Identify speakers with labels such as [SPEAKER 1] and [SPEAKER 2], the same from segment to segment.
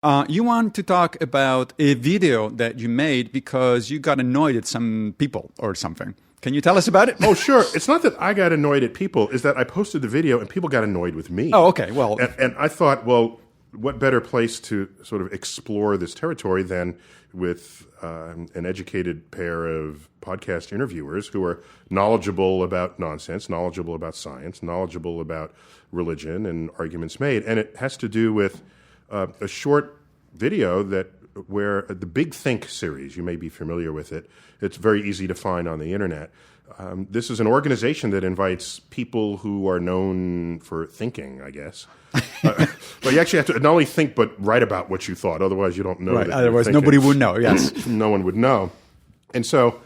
[SPEAKER 1] You want to talk about a video that you made because you got annoyed at some people or something. Can you tell us about it?
[SPEAKER 2] Oh, sure. It's not that I got annoyed at people. It's that I posted the video and people got annoyed with me.
[SPEAKER 1] Oh, okay. Well,
[SPEAKER 2] and I thought, well, what better place to sort of explore this territory than with an educated pair of podcast interviewers who are knowledgeable about nonsense, knowledgeable about science, knowledgeable about religion and arguments made. And it has to do with a short video where the Big Think series, you may be familiar with it. It's very easy to find on the internet. This is an organization that invites people who are known for thinking, I guess. But you actually have to not only think, but write about what you thought. Otherwise, you don't know.
[SPEAKER 1] Right. Otherwise, nobody would know. Yes.
[SPEAKER 2] No one would know. And so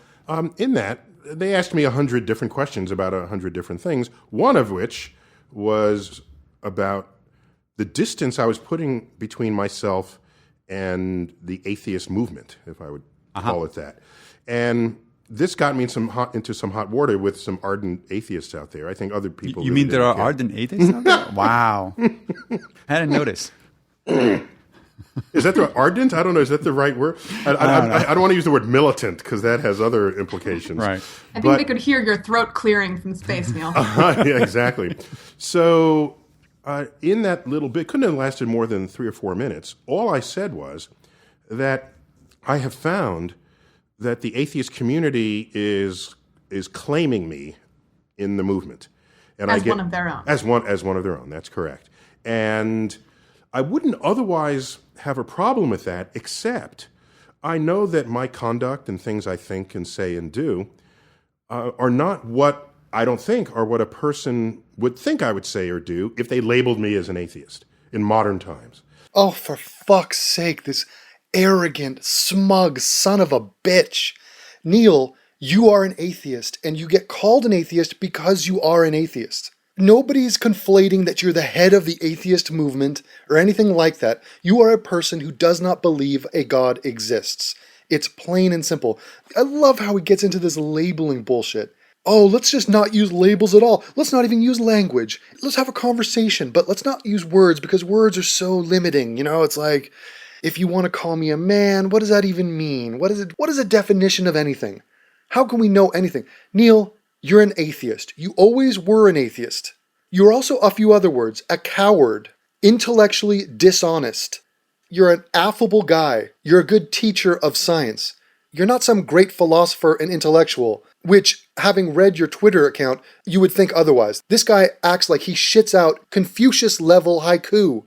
[SPEAKER 2] in that, they asked me 100 different questions about 100 different things, one of which was about the distance I was putting between myself and the atheist movement, if I would call it that. And this got me into some hot water with some ardent atheists out there. I think other people...
[SPEAKER 1] You mean there are ardent atheists out there? Wow. I didn't notice.
[SPEAKER 2] Is that the ardent? I don't know. Is that the right word? I don't want to use the word militant because that has other implications.
[SPEAKER 1] Right.
[SPEAKER 3] I think they could hear your throat clearing from space, Neil.
[SPEAKER 2] Yeah, exactly. So in that little bit, couldn't have lasted more than 3 or 4 minutes. All I said was that I have found that the atheist community is claiming me in the movement, and
[SPEAKER 3] as one of their own.
[SPEAKER 2] As one of their own. That's correct. And I wouldn't otherwise have a problem with that, except I know that my conduct and things I think and say and do are not what I don't think are what a person would think I would say or do if they labeled me as an atheist in modern times.
[SPEAKER 4] Oh, for fuck's sake, this arrogant, smug son of a bitch. Neil, you are an atheist, and you get called an atheist because you are an atheist. Nobody's conflating that you're the head of the atheist movement or anything like that. You are a person who does not believe a God exists. It's plain and simple. I love how he gets into this labeling bullshit. Oh, let's just not use labels at all. Let's not even use language. Let's have a conversation, but let's not use words because words are so limiting. You know, it's like, if you want to call me a man, what does that even mean? What is a definition of anything? How can we know anything? Neil, you're an atheist. You always were an atheist. You're also a few other words, a coward, intellectually dishonest. You're an affable guy. You're a good teacher of science. You're not some great philosopher and intellectual, which, having read your Twitter account, you would think otherwise. This guy acts like he shits out Confucius-level haiku.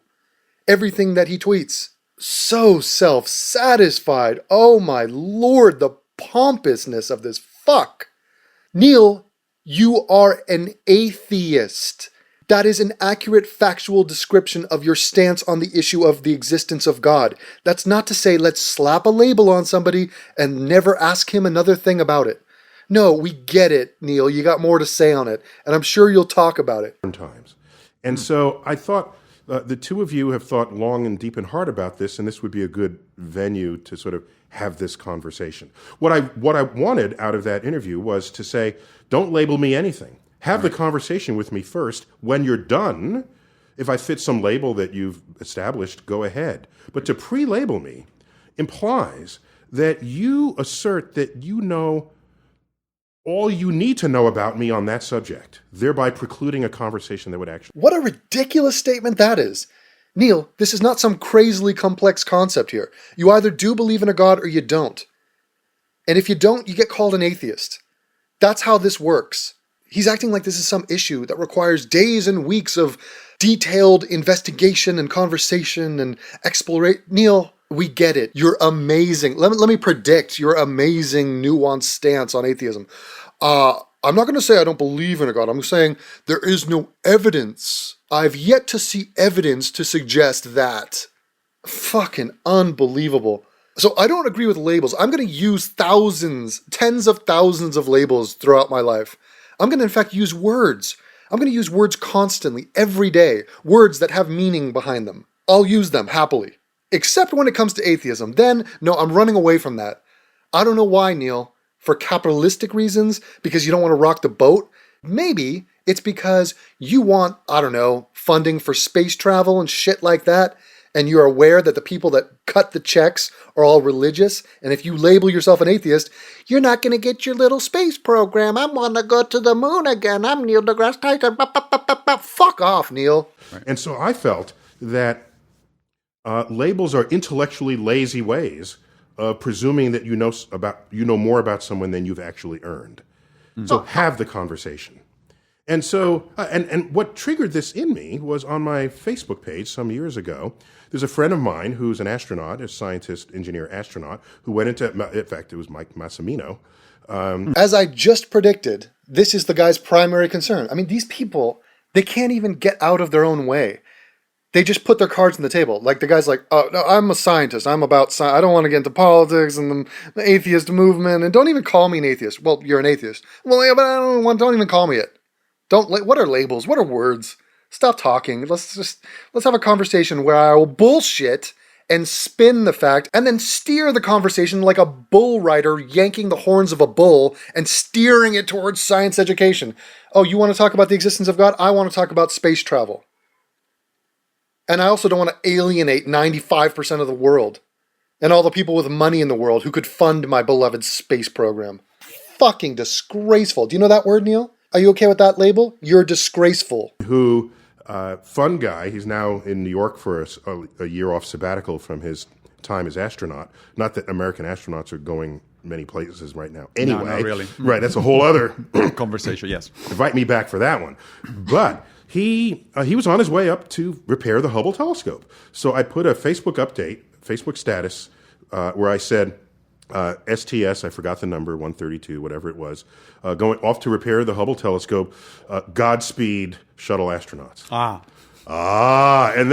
[SPEAKER 4] Everything that he tweets. So self-satisfied. Oh my lord, the pompousness of this fuck. Neil, you are an atheist. That is an accurate factual description of your stance on the issue of the existence of God. That's not to say let's slap a label on somebody and never ask him another thing about it. No, we get it, Neil. You got more to say on it, and I'm sure you'll talk about it.
[SPEAKER 2] Times. And so I thought the two of you have thought long and deep and hard about this, and this would be a good venue to sort of have this conversation. What I wanted out of that interview was to say, don't label me anything. Have the conversation with me first. When you're done, if I fit some label that you've established, go ahead. But to pre-label me implies that you assert that you know all you need to know about me on that subject, thereby precluding a conversation that would actually...
[SPEAKER 4] What a ridiculous statement that is. Neil, this is not some crazily complex concept here. You either do believe in a God or you don't. And if you don't, you get called an atheist. That's how this works. He's acting like this is some issue that requires days and weeks of detailed investigation and conversation and exploration. Neil, we get it. You're amazing. Let me predict your amazing nuanced stance on atheism. I'm not going to say I don't believe in a God. I'm saying there is no evidence. I've yet to see evidence to suggest that. Fucking unbelievable. So I don't agree with labels. I'm going to use thousands, tens of thousands of labels throughout my life. I'm going to, in fact, use words. I'm going to use words constantly, every day. Words that have meaning behind them. I'll use them happily. Except when it comes to atheism. Then, no, I'm running away from that. I don't know why, Neil. For capitalistic reasons? Because you don't want to rock the boat? Maybe it's because you want, I don't know, funding for space travel and shit like that. and you're aware that the people that cut the checks are all religious, and if you label yourself an atheist, you're not going to get your little space program. I want to go to the moon again. I'm Neil deGrasse Tyson. Fuck off, Neil.
[SPEAKER 2] And so I felt that labels are intellectually lazy ways of presuming that you know more about someone than you've actually earned. So have the conversation. And so, and what triggered this in me was on my Facebook page some years ago. There's a friend of mine who's an astronaut, a scientist, engineer, astronaut, who went into, in fact, it was Mike Massimino.
[SPEAKER 4] As I just predicted, this is the guy's primary concern. I mean, these people, they can't even get out of their own way. They just put their cards on the table. Like the guy's like, oh, no, I'm a scientist. I'm about science. I don't want to get into politics and the atheist movement. And don't even call me an atheist. Well, you're an atheist. Well, yeah, but don't even call me it. What are labels? What are words? Stop talking. Let's have a conversation where I will bullshit and spin the fact and then steer the conversation like a bull rider yanking the horns of a bull and steering it towards science education. Oh, you want to talk about the existence of God? I want to talk about space travel. And I also don't want to alienate 95% of the world and all the people with money in the world who could fund my beloved space program. Fucking disgraceful. Do you know that word, Neil? Are you okay with that label? You're disgraceful.
[SPEAKER 2] Who, fun guy, he's now in New York for a year off sabbatical from his time as astronaut. Not that American astronauts are going many places right now. Anyway,
[SPEAKER 1] no, not really.
[SPEAKER 2] Right, that's a whole other
[SPEAKER 1] conversation, yes.
[SPEAKER 2] Invite me back for that one. But he was on his way up to repair the Hubble telescope. So I put a Facebook update, Facebook status, where I said, STS, I forgot the number, 132, whatever it was, going off to repair the Hubble telescope, Godspeed shuttle astronauts. And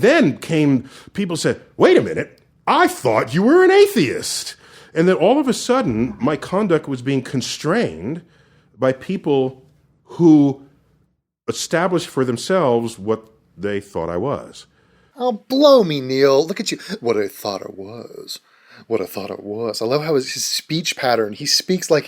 [SPEAKER 2] then came people said, wait a minute, I thought you were an atheist. And then all of a sudden, my conduct was being constrained by people who established for themselves what they thought I was.
[SPEAKER 4] Oh, blow me, Neil. Look at you. What I thought it was. What I thought it was. I love how his speech pattern, he speaks like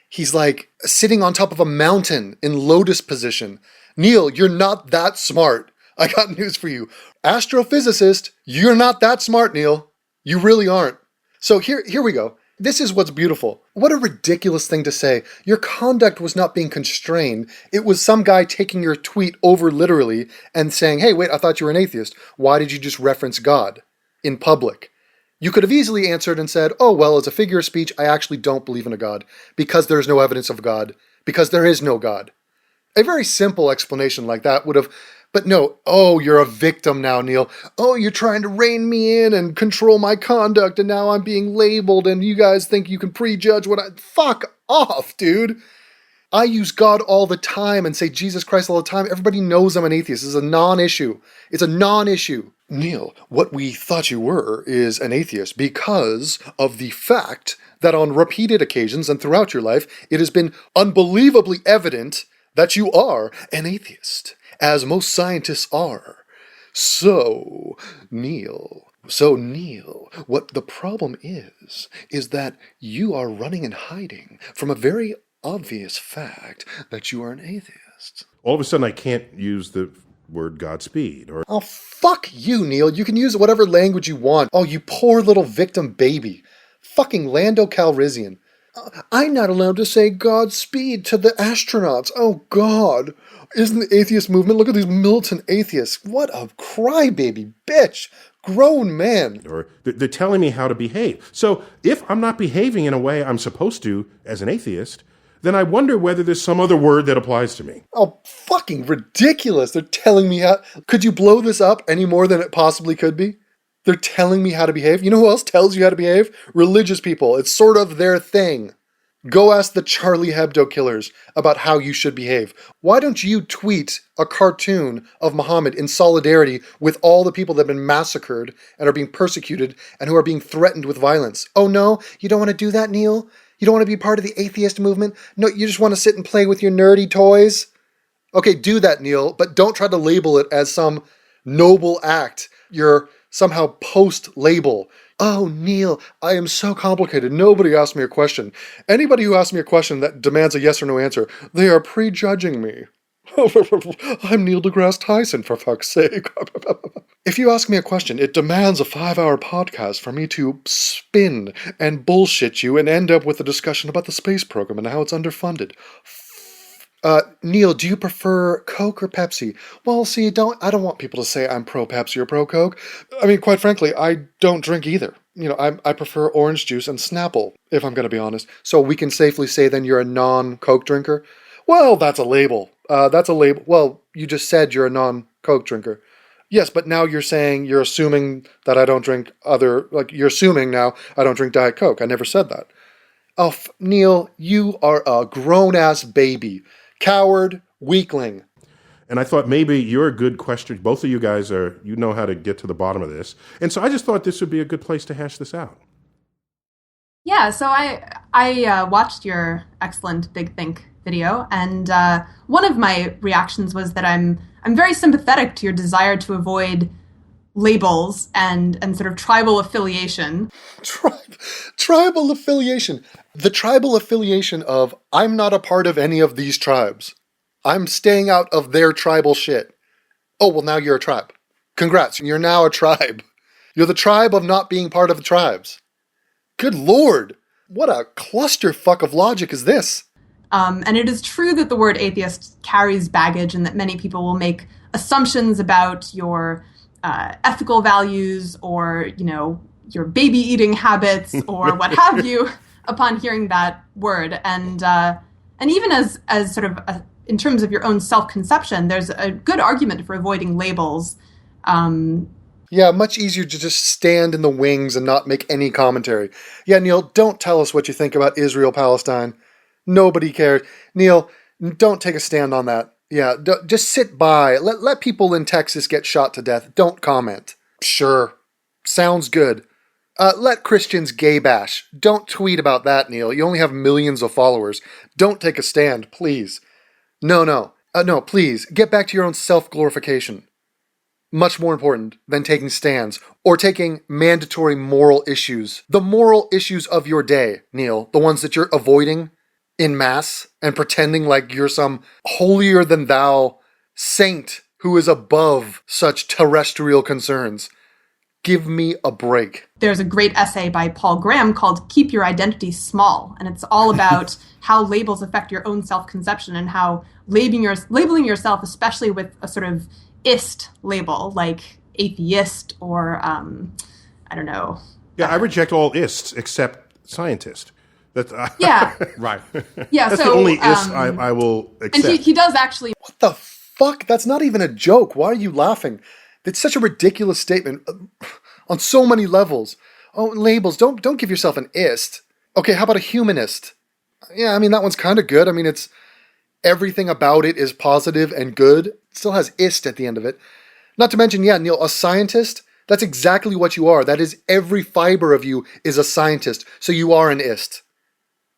[SPEAKER 4] he's like sitting on top of a mountain in lotus position. Neil, you're not that smart. I got news for you. Astrophysicist, you're not that smart, Neil. You really aren't. So here we go. This is what's beautiful. What a ridiculous thing to say. Your conduct was not being constrained. It was some guy taking your tweet over literally and saying, hey, wait, I thought you were an atheist. Why did you just reference God in public? You could have easily answered and said, oh, well, as a figure of speech, I actually don't believe in a God because there's no evidence of God, because there is no God. A very simple explanation like that would have, but no, oh, you're a victim now, Neil. Oh, you're trying to rein me in and control my conduct, and now I'm being labeled, and you guys think you can prejudge what I... Fuck off, dude. I use God all the time and say Jesus Christ all the time. Everybody knows I'm an atheist. It's a non-issue. It's a non-issue. Neil, what we thought you were is an atheist because of the fact that on repeated occasions and throughout your life, it has been unbelievably evident that you are an atheist, as most scientists are. So, Neil, what the problem is that you are running and hiding from a very obvious fact that you are an atheist.
[SPEAKER 2] All of a sudden, I can't use the word Godspeed.
[SPEAKER 4] Oh, fuck you, Neil. You can use whatever language you want. Oh, you poor little victim baby. Fucking Lando Calrissian. I'm not allowed to say Godspeed to the astronauts. Oh, God. Isn't the atheist movement? Look at these militant atheists. What a crybaby bitch. Grown man.
[SPEAKER 2] Or they're telling me how to behave. So if I'm not behaving in a way I'm supposed to as an atheist, then I wonder whether there's some other word that applies to me.
[SPEAKER 4] Oh, fucking ridiculous. They're telling me how... Could you blow this up any more than it possibly could be? They're telling me how to behave. You know who else tells you how to behave? Religious people. It's sort of their thing. Go ask the Charlie Hebdo killers about how you should behave. Why don't you tweet a cartoon of Muhammad in solidarity with all the people that have been massacred and are being persecuted and who are being threatened with violence? Oh no, you don't want to do that, Neil? You don't want to be part of the atheist movement? No, you just want to sit and play with your nerdy toys? Okay, do that, Neil, but don't try to label it as some noble act. You're somehow post-label. Oh, Neil, I am so complicated. Nobody asked me a question. Anybody who asks me a question that demands a yes or no answer, they are prejudging me. I'm Neil deGrasse Tyson, for fuck's sake. If you ask me a question, it demands a 5-hour podcast for me to spin and bullshit you and end up with a discussion about the space program and how it's underfunded. Neil, do you prefer Coke or Pepsi? Well, see, I don't want people to say I'm pro-Pepsi or pro-Coke. I mean, quite frankly, I don't drink either. You know, I prefer orange juice and Snapple, if I'm going to be honest. So we can safely say then you're a non-Coke drinker? Well, that's a label. Well, you just said you're a non-Coke drinker. Yes, but now you're assuming that I don't drink you're assuming now I don't drink Diet Coke. I never said that. Oh, Neil, you are a grown-ass baby. Coward, weakling.
[SPEAKER 2] And I thought maybe you're a good question. Both of you guys you know how to get to the bottom of this. And so I just thought this would be a good place to hash this out.
[SPEAKER 3] Yeah, so I watched your excellent Big Think video, and one of my reactions was that I'm very sympathetic to your desire to avoid labels and sort of tribal affiliation.
[SPEAKER 4] Tribal affiliation. The tribal affiliation of, I'm not a part of any of these tribes. I'm staying out of their tribal shit. Oh, well, now you're a tribe. Congrats, you're now a tribe. You're the tribe of not being part of the tribes. Good Lord, what a clusterfuck of logic is this?
[SPEAKER 3] And it is true that the word atheist carries baggage and that many people will make assumptions about your ethical values or, your baby eating habits or what have you upon hearing that word. And even as sort of in terms of your own self-conception, there's a good argument for avoiding labels.
[SPEAKER 4] Yeah, much easier to just stand in the wings and not make any commentary. Yeah, Neil, don't tell us what you think about Israel-Palestine. Nobody cares. Neil, don't take a stand on that. Yeah, just sit by. Let people in Texas get shot to death. Don't comment. Sure. Sounds good. Let Christians gay bash. Don't tweet about that, Neil. You only have millions of followers. Don't take a stand, please. No, please. Get back to your own self-glorification. Much more important than taking stands or taking mandatory moral issues. The moral issues of your day, Neil. The ones that you're avoiding in mass and pretending like you're some holier-than-thou saint who is above such terrestrial concerns. Give me a break.
[SPEAKER 3] There's a great essay by Paul Graham called Keep Your Identity Small, and it's all about how labels affect your own self-conception and how labeling yourself, especially with a sort of ist label, like atheist or, I don't know.
[SPEAKER 2] Yeah, I reject all ists except scientist.
[SPEAKER 3] Yeah.
[SPEAKER 1] Right.
[SPEAKER 3] Yeah,
[SPEAKER 2] that's the only ist I will accept.
[SPEAKER 3] And he does actually...
[SPEAKER 4] What the fuck? That's not even a joke. Why are you laughing? It's such a ridiculous statement on so many levels. Oh, labels. Don't give yourself an ist. Okay, how about a humanist? Yeah, I mean, that one's kind of good. I mean, it's everything about it is positive and good. It still has ist at the end of it. Not to mention, yeah, Neil, a scientist, that's exactly what you are. That is, every fiber of you is a scientist. So you are an ist.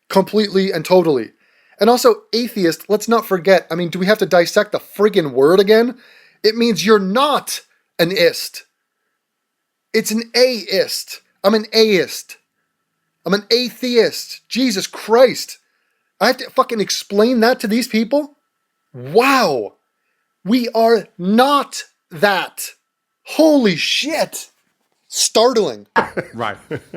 [SPEAKER 4] Completely and totally. And also, atheist, let's not forget, I mean, do we have to dissect the friggin' word again? It means you're not an ist. It's an aist. I'm an aist. I'm an atheist. Jesus Christ. I have to fucking explain that to these people? Wow. We are not that. Holy shit. Startling.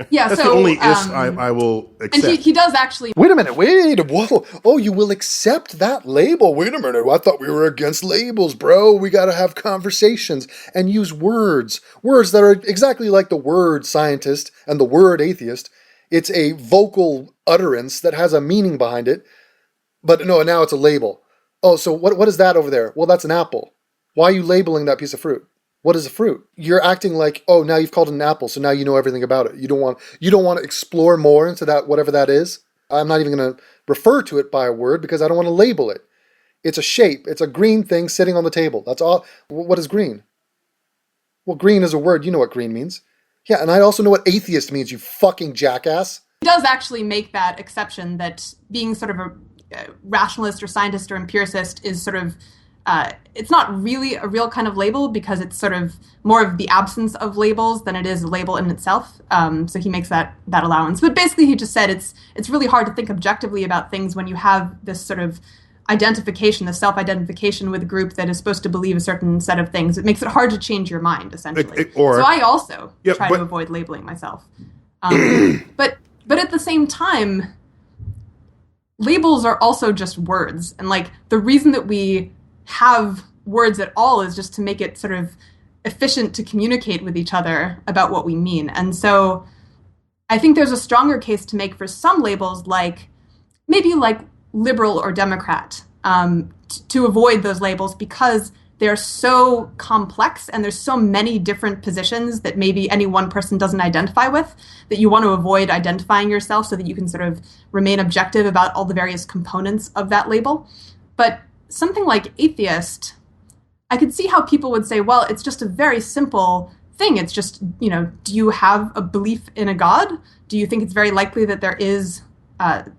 [SPEAKER 3] Yeah,
[SPEAKER 2] that's the only ist I will accept.
[SPEAKER 3] And he does actually...
[SPEAKER 4] Wait a minute, whoa. Oh, you will accept that label. Wait a minute, I thought we were against labels, bro. We gotta have conversations and use words. Words that are exactly like the word scientist and the word atheist. It's a vocal utterance that has a meaning behind it. But no, now it's a label. Oh, so what is that over there? Well, that's an apple. Why are you labeling that piece of fruit? What is a fruit? You're acting like, oh, now you've called it an apple, so now you know everything about it. You don't want to explore more into that, whatever that is. I'm not even going to refer to it by a word because I don't want to label it. It's a shape. It's a green thing sitting on the table. That's all. What is green? Well, green is a word. You know what green means. Yeah, and I also know what atheist means, you fucking jackass.
[SPEAKER 3] He does actually make that exception that being sort of a rationalist or scientist or empiricist is sort of it's not really a real kind of label because it's sort of more of the absence of labels than it is a label in itself. So he makes that allowance. But basically he just said it's really hard to think objectively about things when you have this sort of identification, the self-identification with a group that is supposed to believe a certain set of things. It makes it hard to change your mind, essentially. So I also try to avoid labeling myself. But at the same time, labels are also just words. And like the reason that we have words at all is just to make it sort of efficient to communicate with each other about what we mean. And so I think there's a stronger case to make for some labels, like maybe like liberal or Democrat, to avoid those labels because they're so complex and there's so many different positions that maybe any one person doesn't identify with, that you want to avoid identifying yourself so that you can sort of remain objective about all the various components of that label. But something like atheist, I could see how people would say, well, it's just a very simple thing. It's just, you know, do you have a belief in a God? Do you think it's very likely that there is, that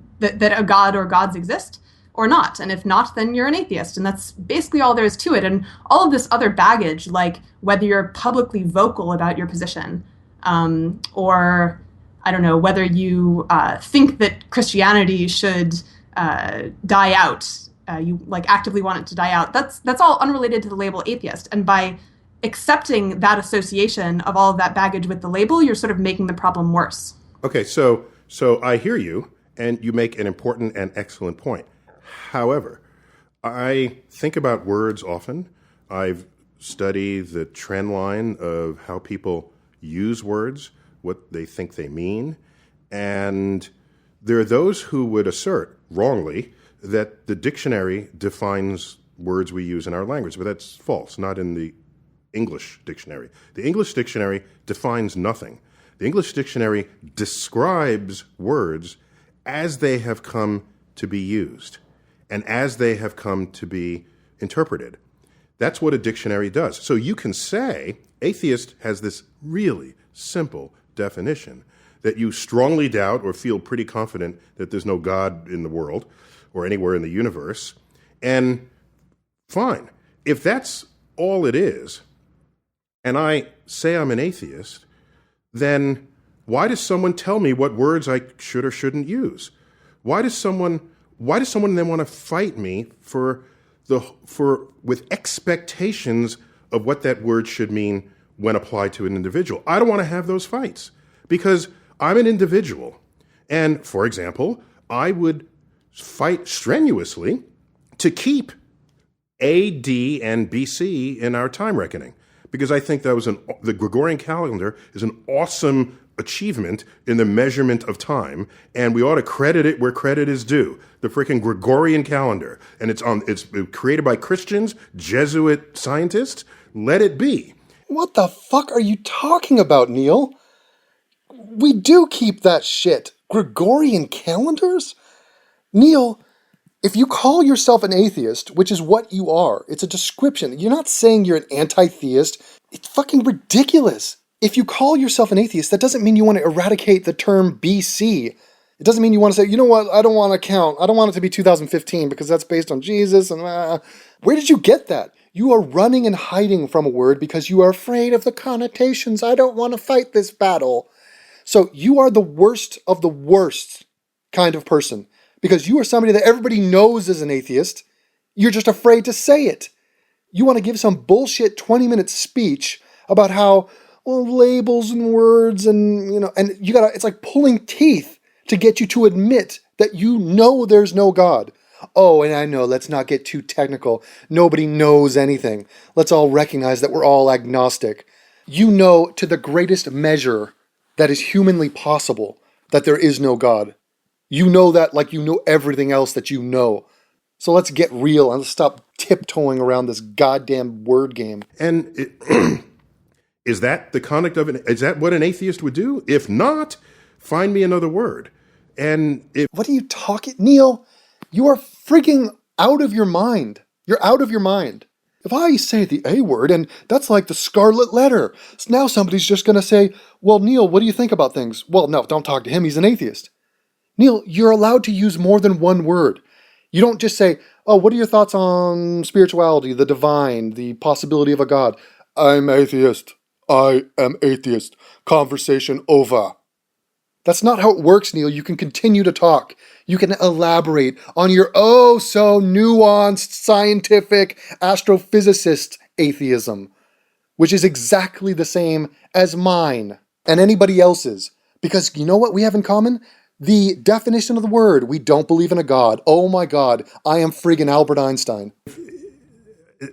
[SPEAKER 3] a God or gods exist? Or not. And if not, then you're an atheist. And that's basically all there is to it. And all of this other baggage, like whether you're publicly vocal about your position, or, I don't know, whether you think that Christianity should die out, you like actively want it to die out, that's all unrelated to the label atheist. And by accepting that association of all of that baggage with the label, you're sort of making the problem worse.
[SPEAKER 2] Okay, so I hear you, and you make an important and excellent point. However, I think about words often. I've studied the trend line of how people use words, what they think they mean, and there are those who would assert, wrongly, that the dictionary defines words we use in our language, but that's false, not in the English dictionary. The English dictionary defines nothing. The English dictionary describes words as they have come to be used and as they have come to be interpreted. That's what a dictionary does. So you can say atheist has this really simple definition that you strongly doubt or feel pretty confident that there's no God in the world or anywhere in the universe. And fine, if that's all it is, and I say I'm an atheist, then why does someone tell me what words I should or shouldn't use? Why does someone then want to fight me with expectations of what that word should mean when applied to an individual? I don't want to have those fights because I'm an individual. And for example, I would fight strenuously to keep AD and BC in our time reckoning because I think the Gregorian calendar is an awesome achievement in the measurement of time, and we ought to credit it where credit is due. The freaking Gregorian calendar, and it's created by Christians, Jesuit scientists. Let it be.
[SPEAKER 4] What the fuck are you talking about, Neil? We do keep that shit. Gregorian calendars? Neil, if you call yourself an atheist, which is what you are, it's a description. You're not saying you're an anti-theist. It's fucking ridiculous. If you call yourself an atheist, that doesn't mean you want to eradicate the term BC. It doesn't mean you want to say, you know what, I don't want to count. I don't want it to be 2015 because that's based on Jesus. And where did you get that? You are running and hiding from a word because you are afraid of the connotations. I don't want to fight this battle. So you are the worst of the worst kind of person because you are somebody that everybody knows is an atheist. You're just afraid to say it. You want to give some bullshit 20-minute speech about how, well, labels and words and, you know, and you gotta, it's like pulling teeth to get you to admit that you know there's no God. Oh, and I know, let's not get too technical. Nobody knows anything. Let's all recognize that we're all agnostic. You know to the greatest measure that is humanly possible that there is no God. You know that like you know everything else that you know. So let's get real and let's stop tiptoeing around this goddamn word game.
[SPEAKER 2] And is that the conduct of is that what an atheist would do? If not, find me another word. And
[SPEAKER 4] what are you talking, Neil? You are freaking out of your mind. You're out of your mind. If I say the A word, and that's like the scarlet letter, so now somebody's just going to say, well, Neil, what do you think about things? Well, no, don't talk to him. He's an atheist. Neil, you're allowed to use more than one word. You don't just say, oh, what are your thoughts on spirituality, the divine, the possibility of a God? I'm atheist. I am atheist. Conversation over. That's not how it works, Neil. You can continue to talk. You can elaborate on your oh so nuanced scientific astrophysicist atheism, which is exactly the same as mine and anybody else's. Because you know what we have in common? The definition of the word. We don't believe in a God. Oh my God, I am friggin' Albert Einstein.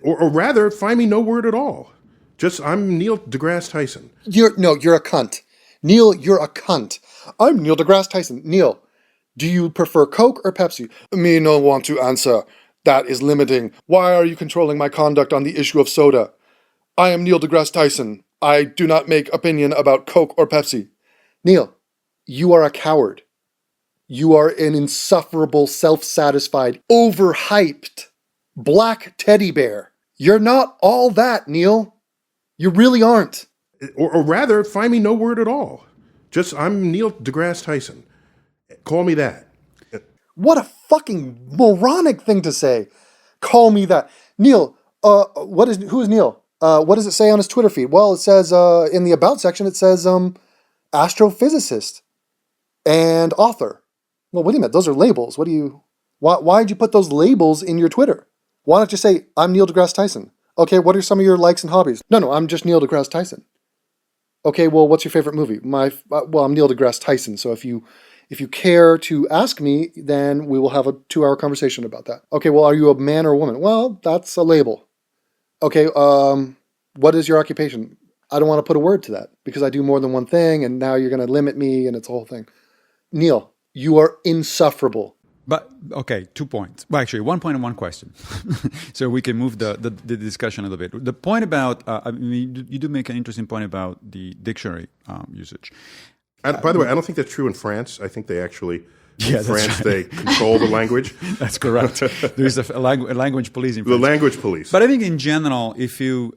[SPEAKER 2] Or rather, find me no word at all. Just, I'm Neil deGrasse Tyson.
[SPEAKER 4] You're a cunt. Neil, you're a cunt. I'm Neil deGrasse Tyson. Neil, do you prefer Coke or Pepsi? Me no want to answer. That is limiting. Why are you controlling my conduct on the issue of soda? I am Neil deGrasse Tyson. I do not make opinion about Coke or Pepsi. Neil, you are a coward. You are an insufferable, self-satisfied, overhyped, black teddy bear. You're not all that, Neil. You really aren't.
[SPEAKER 2] Or rather, find me no word at all. Just, I'm Neil deGrasse Tyson. Call me that.
[SPEAKER 4] What a fucking moronic thing to say. Call me that. Neil, who is Neil? What does it say on his Twitter feed? Well, it says, in the About section, it says, astrophysicist and author. Well, wait a minute. Those are labels. Why'd you put those labels in your Twitter? Why don't you say, I'm Neil deGrasse Tyson? Okay, what are some of your likes and hobbies? No, I'm just Neil deGrasse Tyson. Okay, well, what's your favorite movie? I'm Neil deGrasse Tyson, so if you care to ask me, then we will have a 2-hour conversation about that. Okay, well, are you a man or a woman? Well, that's a label. Okay, what is your occupation? I don't want to put a word to that because I do more than one thing, and now you're going to limit me, and it's a whole thing. Neil, you are insufferable.
[SPEAKER 1] But, okay, 2 points. Well, actually, 1 point and 1 question. So we can move the discussion a little bit. The point about, you do make an interesting point about the dictionary usage.
[SPEAKER 2] By the way, I don't think that's true in France. I think they actually,
[SPEAKER 1] Yeah,
[SPEAKER 2] in France,
[SPEAKER 1] right.
[SPEAKER 2] they control the language.
[SPEAKER 1] That's correct. There's a language police in
[SPEAKER 2] The
[SPEAKER 1] France.
[SPEAKER 2] language police.
[SPEAKER 1] But I think in general, if you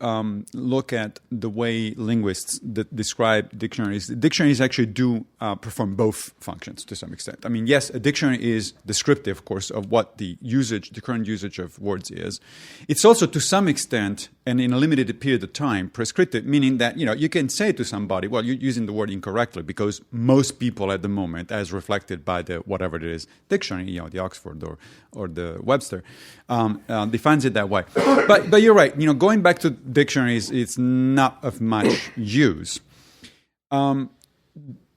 [SPEAKER 1] look at the way linguists describe dictionaries actually do perform both functions to some extent. I mean, yes, a dictionary is descriptive, of course, of what the current usage of words is. It's also to some extent, and in a limited period of time, prescriptive, meaning that you can say to somebody, well, you're using the word incorrectly, because most people at the moment, as reflected by the whatever it is dictionary, the Oxford or the Webster, defines it that way. But you're right. Going back to dictionaries, it's not of much use.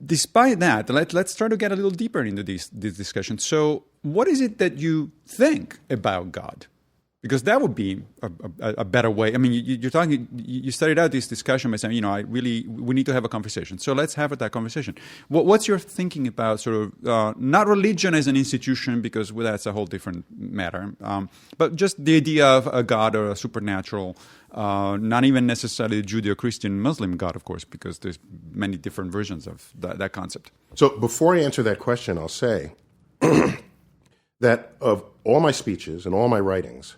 [SPEAKER 1] Despite that, let's try to get a little deeper into this discussion. So, what is it that you think about God? Because that would be a better way. I mean, you started out this discussion by saying, we need to have a conversation. So let's have that conversation. What's your thinking about sort of, not religion as an institution, because that's a whole different matter, but just the idea of a God or a supernatural, not even necessarily a Judeo-Christian Muslim God, of course, because there's many different versions of that concept.
[SPEAKER 2] So before I answer that question, I'll say that of all my speeches and all my writings,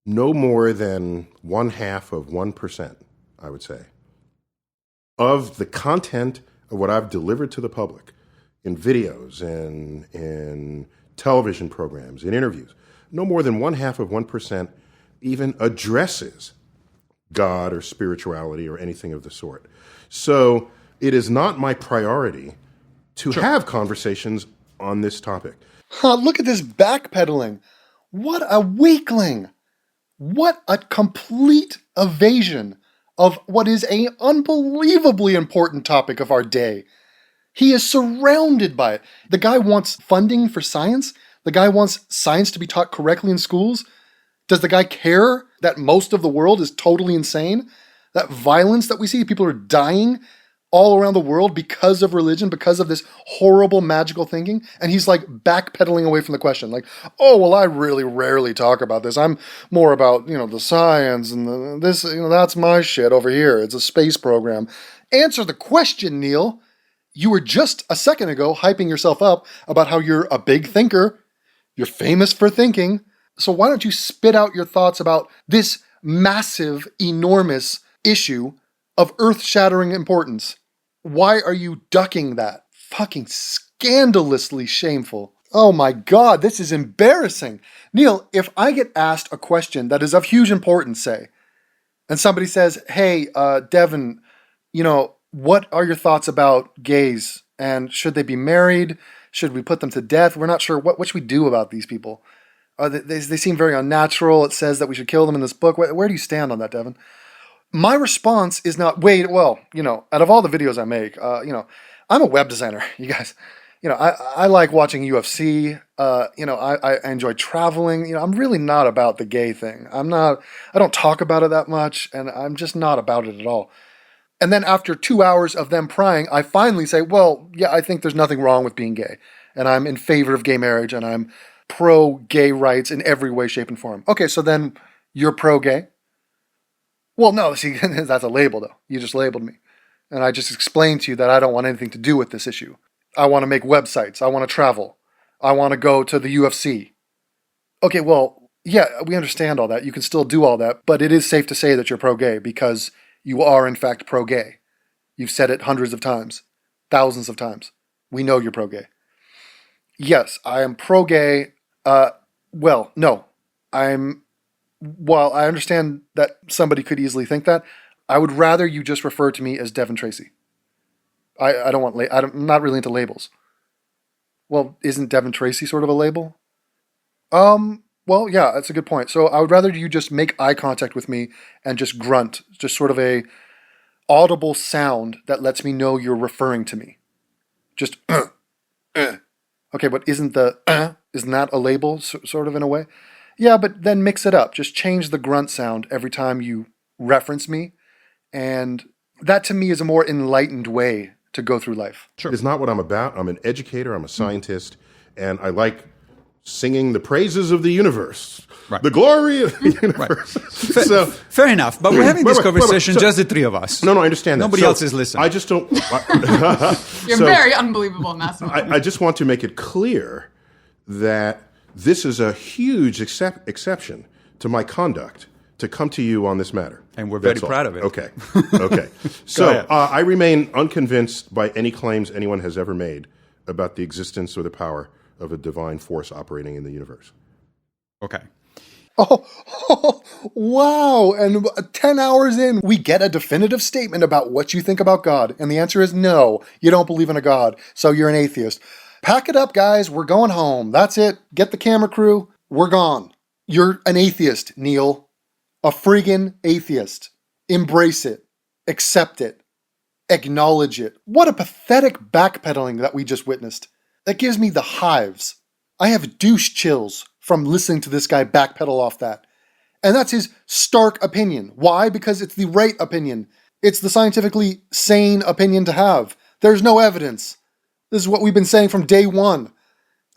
[SPEAKER 2] no more than 0.5%, I would say, of the content of what I've delivered to the public in videos and in television programs, in interviews, no more than 0.5% even addresses God or spirituality or anything of the sort. So it is not my priority to have conversations on this topic.
[SPEAKER 4] Look at this backpedaling. What a weakling. What a complete evasion of what is an unbelievably important topic of our day. He is surrounded by it. The guy wants funding for science. The guy wants science to be taught correctly in schools. Does the guy care that most of the world is totally insane? That violence that we see, people are dying all around the world because of religion, because of this horrible magical thinking, and he's like backpedaling away from the question, like, oh, well, I really rarely talk about this. I'm more about, the science and this, that's my shit over here. It's a space program. Answer the question, Neil. You were just a second ago hyping yourself up about how you're a big thinker. You're famous for thinking. So why don't you spit out your thoughts about this massive, enormous issue of earth-shattering importance? Why are you ducking that? Fucking scandalously shameful. Oh my God, this is embarrassing. Neil, if I get asked a question that is of huge importance, say, and somebody says, hey, Devin, what are your thoughts about gays And should they be married? Should we put them to death? We're not sure. What should we do about these people? They seem very unnatural. It says that we should kill them in this book. Where do you stand on that, Devin? My response is not, out of all the videos I make, I'm a web designer, you guys. I like watching UFC. I enjoy traveling. I'm really not about the gay thing. I don't talk about it that much, and I'm just not about it at all. And then after 2 hours of them prying, I finally say, well, yeah, I think there's nothing wrong with being gay. And I'm in favor of gay marriage, and I'm pro-gay rights in every way, shape, and form. Okay, so then you're pro-gay? Well, no, see, that's a label, though. You just labeled me. And I just explained to you that I don't want anything to do with this issue. I want to make websites. I want to travel. I want to go to the UFC. Okay, well, yeah, we understand all that. You can still do all that, but it is safe to say that you're pro-gay because you are, in fact, pro-gay. You've said it hundreds of times, thousands of times. We know you're pro-gay. Yes, I am pro-gay. No. While I understand that somebody could easily think that, I would rather you just refer to me as Devin Tracy. I'm not really into labels. Well, isn't Devin Tracy sort of a label? Well, yeah, that's a good point. So I would rather you just make eye contact with me and just grunt, just sort of a audible sound that lets me know you're referring to me. Just, Okay, but isn't that a label, sort of in a way? Yeah, but then mix it up. Just change the grunt sound every time you reference me. And that to me is a more enlightened way to go through life.
[SPEAKER 2] Sure. It's not what I'm about. I'm an educator. I'm a scientist. And I like singing the praises of the universe. Right. The glory of the universe.
[SPEAKER 1] Right. Fair enough. But we're having this conversation, just the three of us.
[SPEAKER 2] No, I understand that.
[SPEAKER 1] Nobody else is listening.
[SPEAKER 2] I just don't...
[SPEAKER 3] You're very unbelievable, Massimo.
[SPEAKER 2] I just want to make it clear that this is a huge exception to my conduct to come to you on this matter.
[SPEAKER 1] And we're very proud of it.
[SPEAKER 2] Okay. So I remain unconvinced by any claims anyone has ever made about the existence or the power of a divine force operating in the universe.
[SPEAKER 1] Okay.
[SPEAKER 4] Oh, wow. And 10 hours in, we get a definitive statement about what you think about God. And the answer is no, you don't believe in a God, so you're an atheist. Pack it up, guys. We're going home. That's it. Get the camera crew. We're gone. You're an atheist, Neil. A friggin' atheist. Embrace it. Accept it. Acknowledge it. What a pathetic backpedaling that we just witnessed. That gives me the hives. I have douche chills from listening to this guy backpedal off that. And that's his stark opinion. Why? Because it's the right opinion. It's the scientifically sane opinion to have. There's no evidence. This is what we've been saying from day one.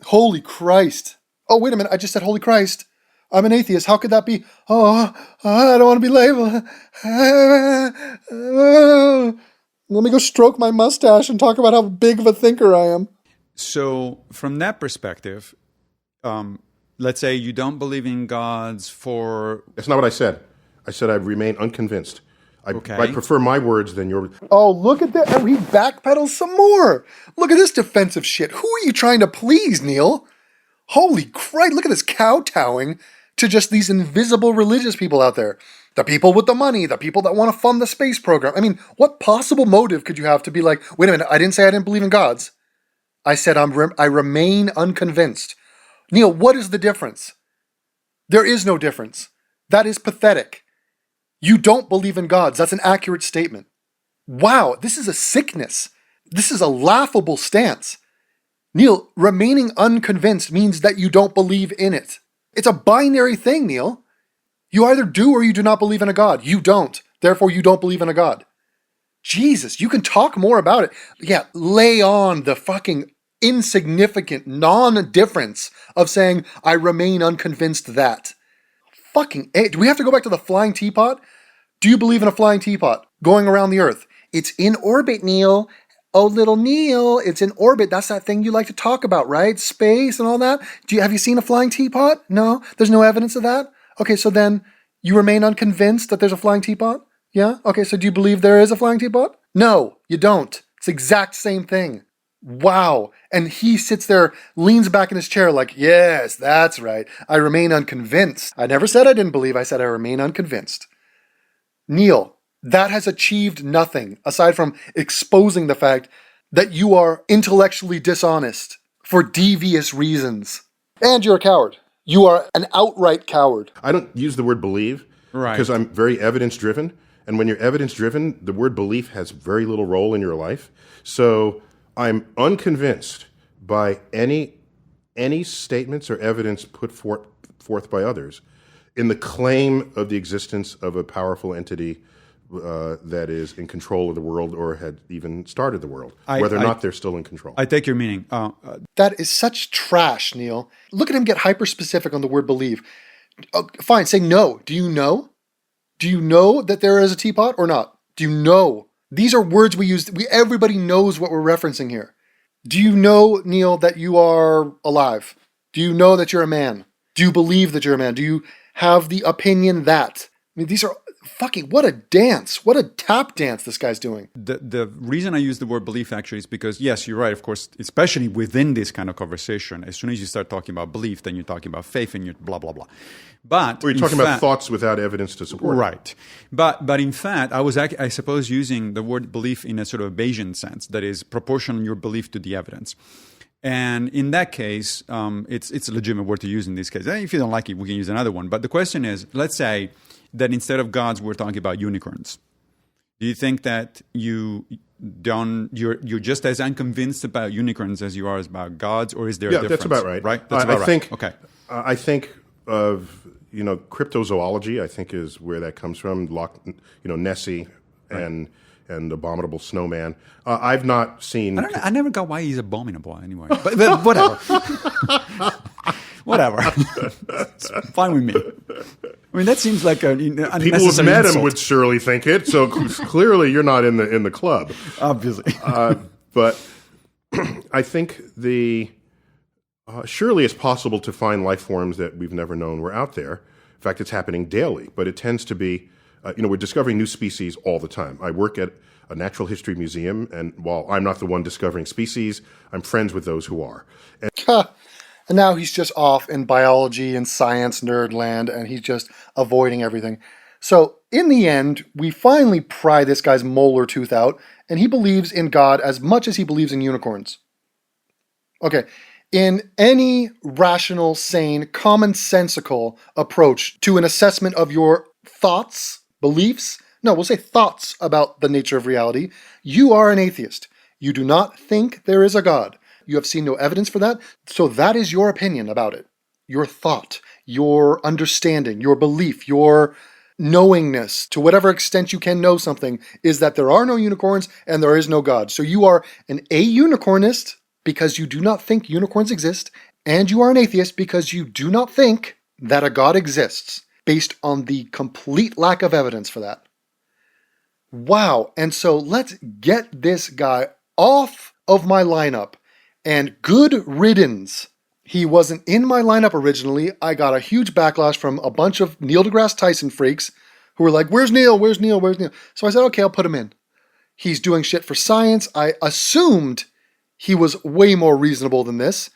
[SPEAKER 4] Holy Christ. Oh, wait a minute. I just said holy Christ. I'm an atheist. How could that be? Oh, I don't want to be labeled. Let me go stroke my mustache and talk about how big of a thinker I am.
[SPEAKER 1] So from that perspective, let's say you don't believe in gods for...
[SPEAKER 2] That's not what I said. I said I remain unconvinced. I prefer my words than your... Oh,
[SPEAKER 4] look at that. And he backpedals some more. Look at this defensive shit. Who are you trying to please, Neil? Holy Christ, look at this kowtowing to just these invisible religious people out there. The people with the money, the people that want to fund the space program. I mean, what possible motive could you have to be like, wait a minute, I didn't say I didn't believe in gods. I said I remain unconvinced. Neil, what is the difference? There is no difference. That is pathetic. You don't believe in gods. That's an accurate statement. Wow, this is a sickness. This is a laughable stance. Neil, remaining unconvinced means that you don't believe in it. It's a binary thing, Neil. You either do or you do not believe in a god. You don't. Therefore, you don't believe in a god. Jesus, you can talk more about it. Yeah, lay on the fucking insignificant non-difference of saying, I remain unconvinced that. Fucking A. Do we have to go back to the flying teapot? Do you believe in a flying teapot going around the earth? It's in orbit, Neil. Oh, little Neil, it's in orbit. That's that thing you like to talk about, right? Space and all that. Have you seen a flying teapot? No? There's no evidence of that? Okay, so then you remain unconvinced that there's a flying teapot? Yeah? Okay, so do you believe there is a flying teapot? No, you don't. It's the exact same thing. Wow. And he sits there, leans back in his chair like, yes, that's right. I remain unconvinced. I never said I didn't believe. I said I remain unconvinced. Neil, that has achieved nothing aside from exposing the fact that you are intellectually dishonest for devious reasons. And you're a coward. You are an outright coward.
[SPEAKER 2] I don't use the word believe
[SPEAKER 1] Right.
[SPEAKER 2] because I'm very evidence-driven. And when you're evidence-driven, the word belief has very little role in your life. So I'm unconvinced by any statements or evidence put forth by others in the claim of the existence of a powerful entity that is in control of the world or had even started the world, whether or not they're still in control.
[SPEAKER 1] I take your meaning.
[SPEAKER 4] That is such trash, Neil. Look at him get hyper-specific on the word believe. Fine, say no. Do you know? Do you know that there is a teapot or not? Do you know? These are words we use. Everybody knows what we're referencing here. Do you know, Neil, that you are alive? Do you know that you're a man? Do you believe that you're a man? Do you have the opinion that? I mean, these are fucking, what a dance. What a tap dance this guy's doing.
[SPEAKER 1] The reason I use the word belief actually is because, yes, you're right, of course, especially within this kind of conversation, as soon as you start talking about belief, then you're talking about faith and you're blah, blah, blah. But
[SPEAKER 2] or you're talking about thoughts without evidence to support it.
[SPEAKER 1] Right. But in fact, I suppose, using the word belief in a sort of Bayesian sense, that is proportional your belief to the evidence. And in that case, it's a legitimate word to use in this case. If you don't like it, we can use another one. But the question is, let's say that instead of gods, we're talking about unicorns. Do you think that you're just as unconvinced about unicorns as you are about gods, or is there a difference?
[SPEAKER 2] Yeah, that's about right.
[SPEAKER 1] Right? That's about right. Okay.
[SPEAKER 2] I think of, cryptozoology, I think is where that comes from. Nessie and Abominable Snowman. I've not seen...
[SPEAKER 1] I never got why he's abominable anyway. But whatever. Whatever. It's fine with me. I mean, that seems like an unnecessary
[SPEAKER 2] People who've met
[SPEAKER 1] insult.
[SPEAKER 2] him would surely think it, so clearly you're not in the club.
[SPEAKER 1] Obviously.
[SPEAKER 2] But I think surely it's possible to find life forms that we've never known were out there. In fact, it's happening daily, but it tends to be, we're discovering new species all the time. I work at a natural history museum, and while I'm not the one discovering species, I'm friends with those who are.
[SPEAKER 4] And now he's just off in biology and science nerd land, and he's just avoiding everything. So in the end, we finally pry this guy's molar tooth out, and he believes in God as much as he believes in unicorns. Okay, in any rational, sane, commonsensical approach to an assessment of your thoughts, beliefs, no, we'll say thoughts about the nature of reality, you are an atheist. You do not think there is a God. You have seen no evidence for that, so that is your opinion about it. Your thought, your understanding, your belief, your knowingness, to whatever extent you can know something, is that there are no unicorns and there is no God. So you are an a-unicornist because you do not think unicorns exist, and you are an atheist because you do not think that a God exists, based on the complete lack of evidence for that. Wow, and so let's get this guy off of my lineup. And good riddance. He wasn't in my lineup originally. I got a huge backlash from a bunch of Neil deGrasse Tyson freaks who were like, where's Neil? Where's Neil? Where's Neil? So I said, okay, I'll put him in. He's doing shit for science. I assumed he was way more reasonable than this,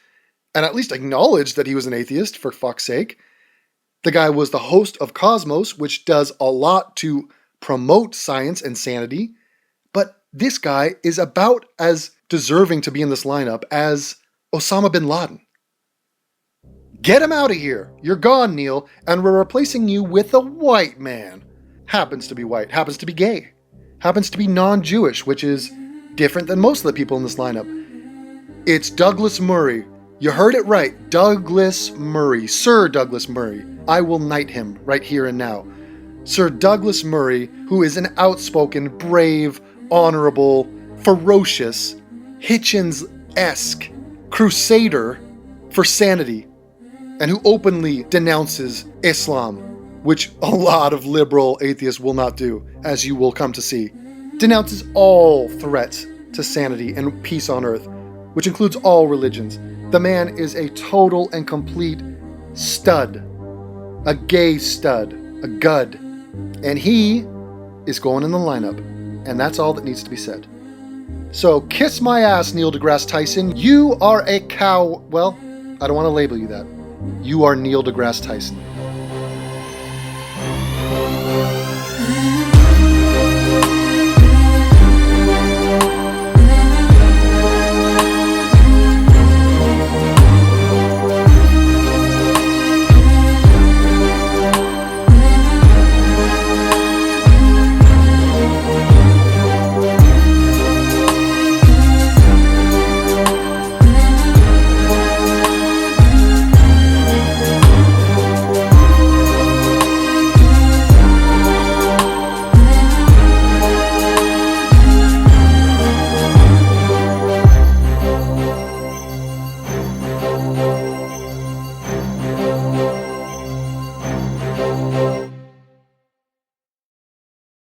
[SPEAKER 4] and at least acknowledged that he was an atheist, for fuck's sake. The guy was the host of Cosmos, which does a lot to promote science and sanity. But this guy is about as deserving to be in this lineup as Osama bin Laden. Get him out of here. You're gone, Neil, and we're replacing you with a white man. Happens to be white, happens to be gay, happens to be non-Jewish, which is different than most of the people in this lineup. It's Douglas Murray. You heard it right. Douglas Murray. Sir Douglas Murray. I will knight him right here and now. Sir Douglas Murray, who is an outspoken, brave, honorable, ferocious, Hitchens-esque crusader for sanity, and who openly denounces Islam, which a lot of liberal atheists will not do, as you will come to see. Denounces all threats to sanity and peace on earth, which includes all religions. The man is a total and complete stud. A gay stud. A gud. And he is going in the lineup. And that's all that needs to be said. So kiss my ass, Neil deGrasse Tyson. You are a cow. Well, I don't want to label you that. You are Neil deGrasse Tyson.